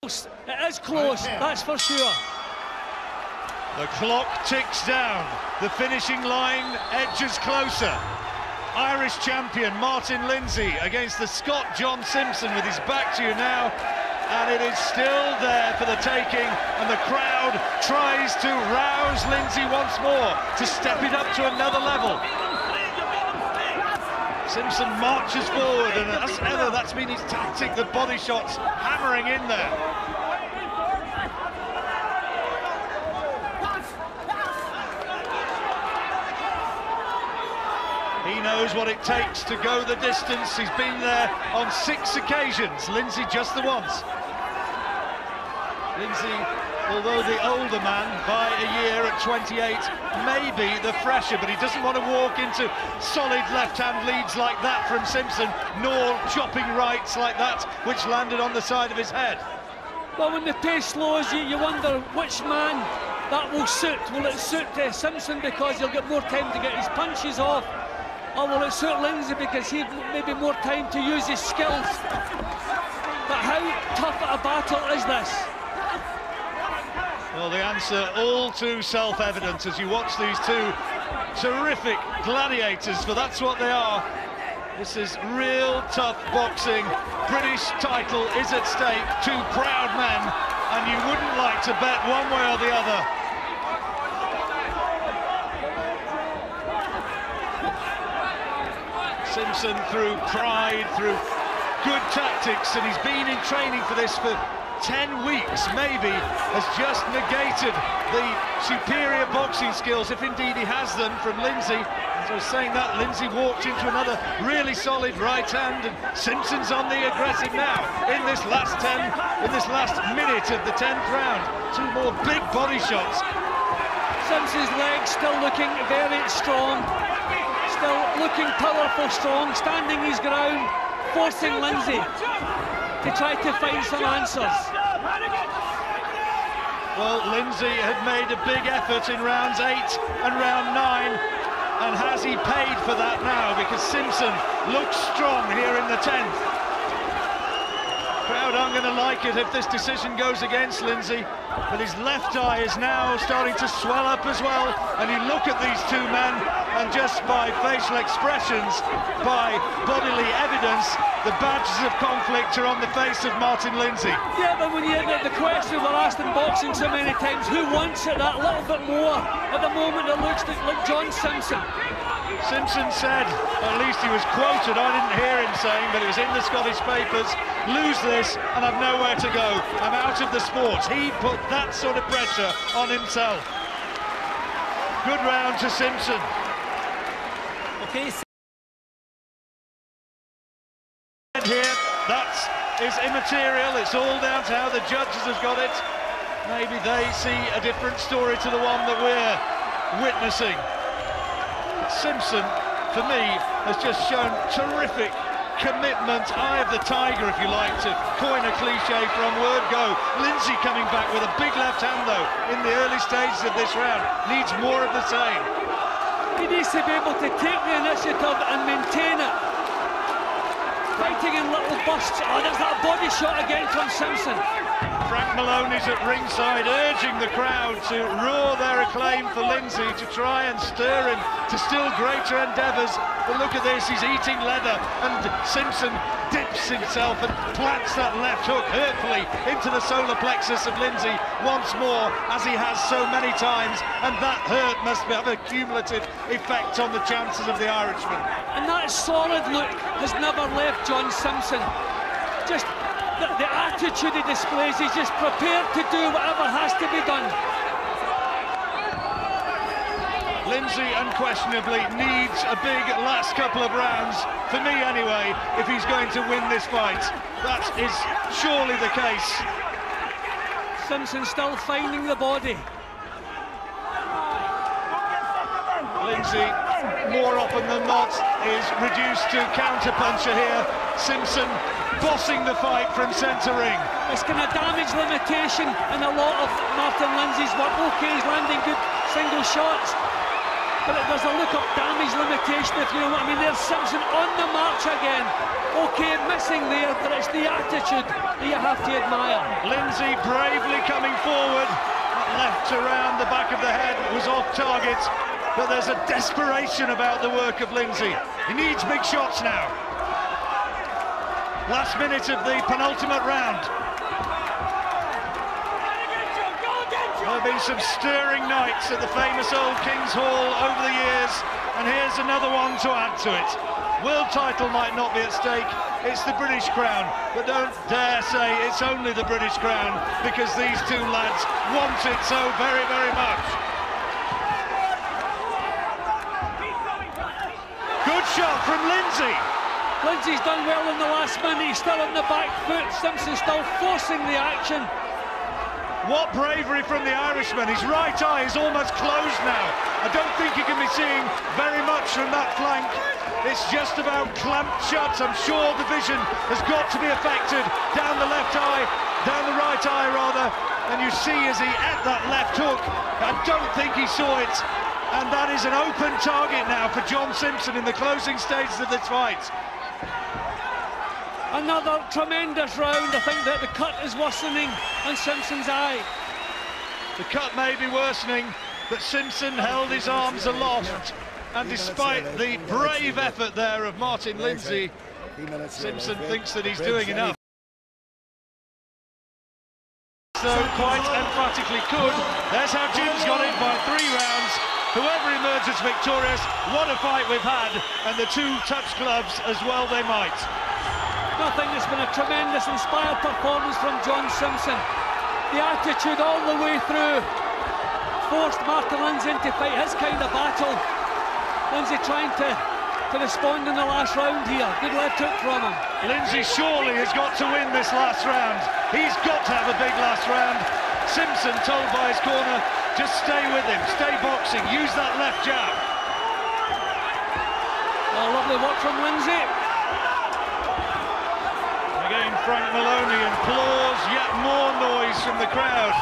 It is close, that's for sure. The clock ticks down. The finishing line edges closer. Irish champion Martin Lindsay against the Scot John Simpson with his back to you now. And it is still there for the taking, and the crowd tries to rouse Lindsay once more to step it up to another level. Simpson marches forward, and as ever, that's been his tactic, the body shots hammering in there. He knows what it takes to go the distance. He's been there on 6 occasions, Lindsay just the once. Lindsay, although the older man by a year at 28, may be the fresher, but he doesn't want to walk into solid left-hand leads like that from Simpson, nor chopping rights like that, which landed on the side of his head. Well, when the pace slows, you wonder which man that will suit. Will it suit Simpson because he'll get more time to get his punches off, or will it suit Lindsay because he'd maybe more time to use his skills? But how tough a battle is this? Well, the answer all too self-evident as you watch these two terrific gladiators, for that's what they are. This is real tough boxing. British title is at stake, two proud men, and you wouldn't like to bet one way or the other. Simpson, through pride, through good tactics, and he's been in training for this for 10 weeks, maybe, has just negated the superior boxing skills, if indeed he has them, from Lindsay. So saying that, Lindsay walked into another really solid right hand, and Simpson's on the aggressive now in this last minute of the 10th round. Two more big body shots. Simpson's legs still looking very strong, still looking powerful, strong, standing his ground, forcing Lindsay to try to find some answers. Well, Lindsay had made a big effort in rounds 8 and round 9, and has he paid for that now? Because Simpson looks strong here in the 10th. Crowd aren't going to like it if this decision goes against Lindsay, but his left eye is now starting to swell up as well, and you look at these two men, and just by facial expressions, by bodily evidence, the badges of conflict are on the face of Martin Lindsay. Yeah, but when you the question we're asked in boxing so many times, who wants it that little bit more? At the moment it looks like John Simpson. Simpson said, at least he was quoted, I didn't hear him saying, but it was in the Scottish papers, lose this and I've nowhere to go, I'm out of the sport. He put that sort of pressure on himself. Good round to Simpson. Okay. Here, that is immaterial, it's all down to how the judges have got it. Maybe they see a different story to the one that we're witnessing. Simpson, for me, has just shown terrific commitment, eye of the tiger, if you like, to coin a cliche from word go. Lindsay coming back with a big left hand, though, in the early stages of this round. Needs more of the same. He needs to be able to take the initiative and maintain it. Fighting in little bursts. Oh, there's that body shot again from Simpson. Frank Maloney's at ringside, urging the crowd to roar their acclaim for Lindsay, to try and stir him to still greater endeavours. But look at this, he's eating leather, and Simpson dips himself and plants that left hook hurtfully into the solar plexus of Lindsay once more, as he has so many times, and that hurt must have a cumulative effect on the chances of the Irishman. And that solid look has never left John Simpson. Just the attitude he displays, he's just prepared to do whatever has to be done. Lindsay unquestionably needs a big last couple of rounds, for me anyway, if he's going to win this fight. That is surely the case. Simpson still finding the body. Lindsay, more often than not, is reduced to counter-puncher here. Simpson bossing the fight from centre ring. It's kind of damage limitation in a lot of Martin Lindsay's work. Okay, he's landing good single shots, but there's a look of damage limitation. determination, if you know what I mean. There's Simpson on the march again. Okay, missing there, but it's the attitude that you have to admire. Lindsay bravely coming forward. That left around the back of the head was off target, but there's a desperation about the work of Lindsay. He needs big shots now. Last minute of the penultimate round. There have been some stirring nights at the famous old King's Hall over the years, and here's another one to add to it. World title might not be at stake, it's the British crown, but don't dare say it's only the British crown, because these two lads want it so very, very much. Good shot from Lindsay. Lindsay's done well in the last minute, he's still on the back foot, Simpson's still forcing the action. What bravery from the Irishman. His right eye is almost closed now. I don't think you can be seeing very much from that flank. It's just about clamped shut. I'm sure the vision has got to be affected down the left eye, down the right eye rather, and you see as he ate that left hook, I don't think he saw it, and that is an open target now for John Simpson in the closing stages of this fight. Another tremendous round. I think that the cut is worsening on Simpson's eye. The cut may be worsening, but Simpson held his arms aloft, and despite the brave effort there of Martin Lindsay, Simpson thinks that he's doing enough. So quite emphatically could. There's how Jim's got it by 3 rounds. Whoever emerges victorious, what a fight we've had, and the two touch gloves as well they might. I think it's been a tremendous, inspired performance from John Simpson. The attitude all the way through forced Martin Lindsay into fight his kind of battle. Lindsay trying to respond in the last round here. Good left hook from him. Lindsay surely has got to win this last round. He's got to have a big last round. Simpson told by his corner, just stay with him, stay boxing, use that left jab. Oh, lovely work from Lindsay. Again, Frank Maloney applauds, yet more noise from the crowd.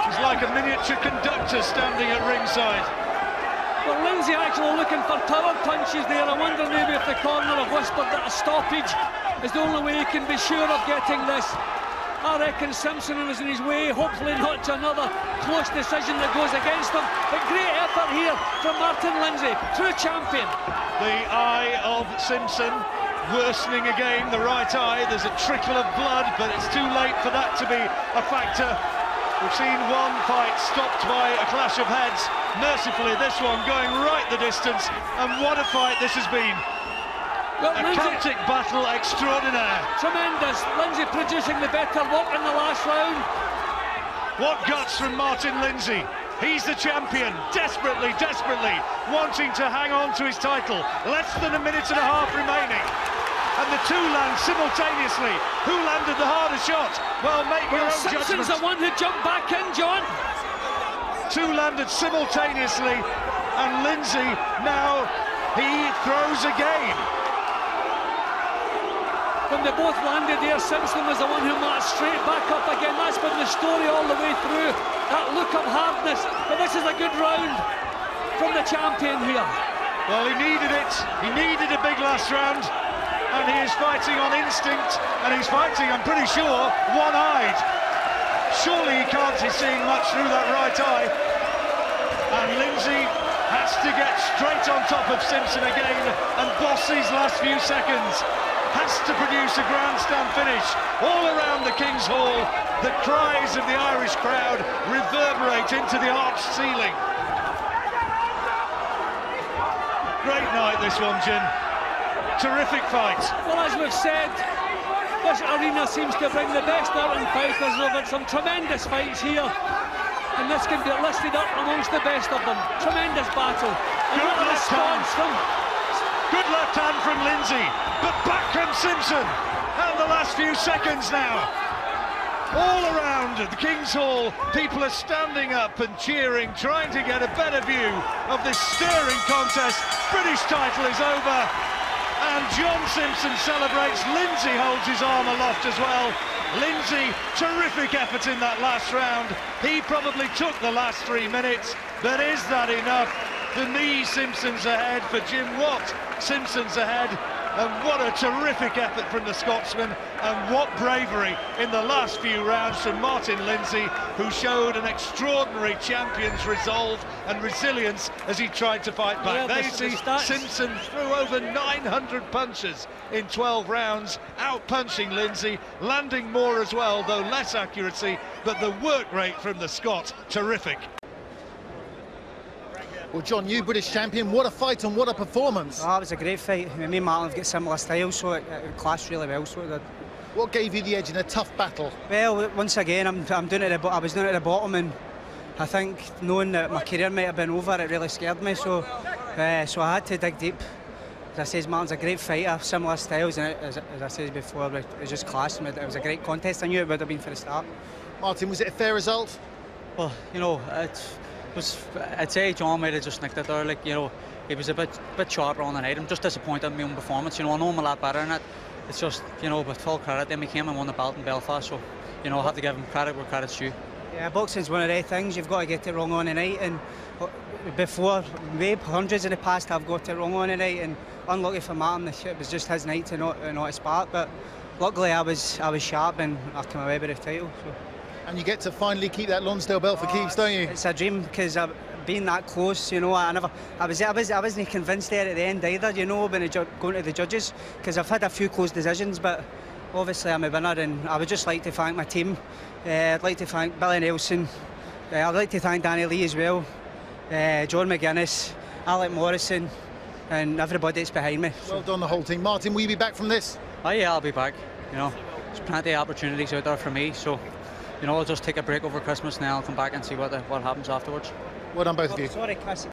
He's like a miniature conductor standing at ringside. But Lindsay actually looking for power punches there. I wonder maybe if the corner have whispered that a stoppage is the only way he can be sure of getting this. I reckon Simpson is in his way, hopefully not to another close decision that goes against him. But great effort here from Martin Lindsay, true champion. The eye of Simpson worsening again, the right eye. There's a trickle of blood, but it's too late for that to be a factor. We've seen one fight stopped by a clash of heads. Mercifully, this one going right the distance, and what a fight this has been. Well, a Celtic battle extraordinaire. Tremendous. Lindsay producing the better work in the last round. What guts from Martin Lindsay. He's the champion, desperately, desperately wanting to hang on to his title. Less than a minute and a half remaining. And the two land simultaneously. Who landed the harder shot? Well, make your own judgment. Simpson's the one who jumped back in, John. Two landed simultaneously, and Lindsay now, he throws again. When they both landed there, Simpson was the one who marched straight back up again. That's been the story all the way through. That look of hardness. But this is a good round from the champion here. Well, he needed it. He needed a big last round. And he is fighting on instinct. And he's fighting, I'm pretty sure, one-eyed. Surely he can't be seeing much through that right eye. And Lindsay has to get straight on top of Simpson again and boss these last few seconds. Has to produce a grandstand finish all around the King's Hall. The cries of the Irish crowd reverberate into the arched ceiling. Great night this one, Jim. Terrific fight. Well, as we've said, this arena seems to bring the best out in fighters. We've had some tremendous fights here, and this can be listed up amongst the best of them. Tremendous battle. And what a response from... Good left hand from Lindsay, but back from Simpson. And the last few seconds now. All around the King's Hall, people are standing up and cheering, trying to get a better view of this stirring contest. British title is over, and John Simpson celebrates. Lindsay holds his arm aloft as well. Lindsay, terrific effort in that last round. He probably took the last 3 minutes, but is that enough the knee Simpson's ahead for Jim Watt. Simpson's ahead, and what a terrific effort from the Scotsman, and what bravery in the last few rounds from Martin Lindsay, who showed an extraordinary champion's resolve and resilience as he tried to fight back. There you see Simpson threw over 900 punches in 12 rounds, out-punching Lindsay, landing more as well, though less accuracy, but the work rate from the Scot, terrific. Well, John, new British champion, what a fight and what a performance. Oh, it was a great fight. Me and Martin have got similar styles, so it clashed really well. So it did. What gave you the edge in a tough battle? Well, once again, I was down at the bottom, and I think knowing that my career might have been over, it really scared me. So I had to dig deep. As I says, Martin's a great fighter, similar styles, and as I said before, it just clashed. It was a great contest. I knew it would have been for the start. Martin, was it a fair result? Well, you know, I'd say John might have just nicked it there. Like, you know, he was a bit sharper on the night. I'm just disappointed in my own performance. You know, I know I'm a lot better in it. It's just, you know, with full credit, then we came and won the belt in Belfast. So, you know, I have to give him credit where credit's due. Yeah, boxing's one of the things. You've got to get it wrong on the night. And before, maybe hundreds in the past have got it wrong on the night. And unlucky for Martin, it was just his night to not spark. But luckily, I was sharp and I came away with the title. So. And you get to finally keep that Lonsdale belt for keeps, don't you? It's a dream, because I've been that close, you know. I wasn't convinced there at the end either, you know, when going to the judges, because I've had a few close decisions, but obviously I'm a winner, and I would just like to thank my team. I'd like to thank Billy Nelson. I'd like to thank Danny Lee as well, John McGuinness, Alec Morrison, and everybody that's behind me. Well done, the whole team. Martin, will you be back from this? Oh yeah, I'll be back. You know, there's plenty of opportunities out there for me, so. You know, I'll just take a break over Christmas and then I'll come back and see what happens afterwards. Well done, both of you. Sorry, Chris.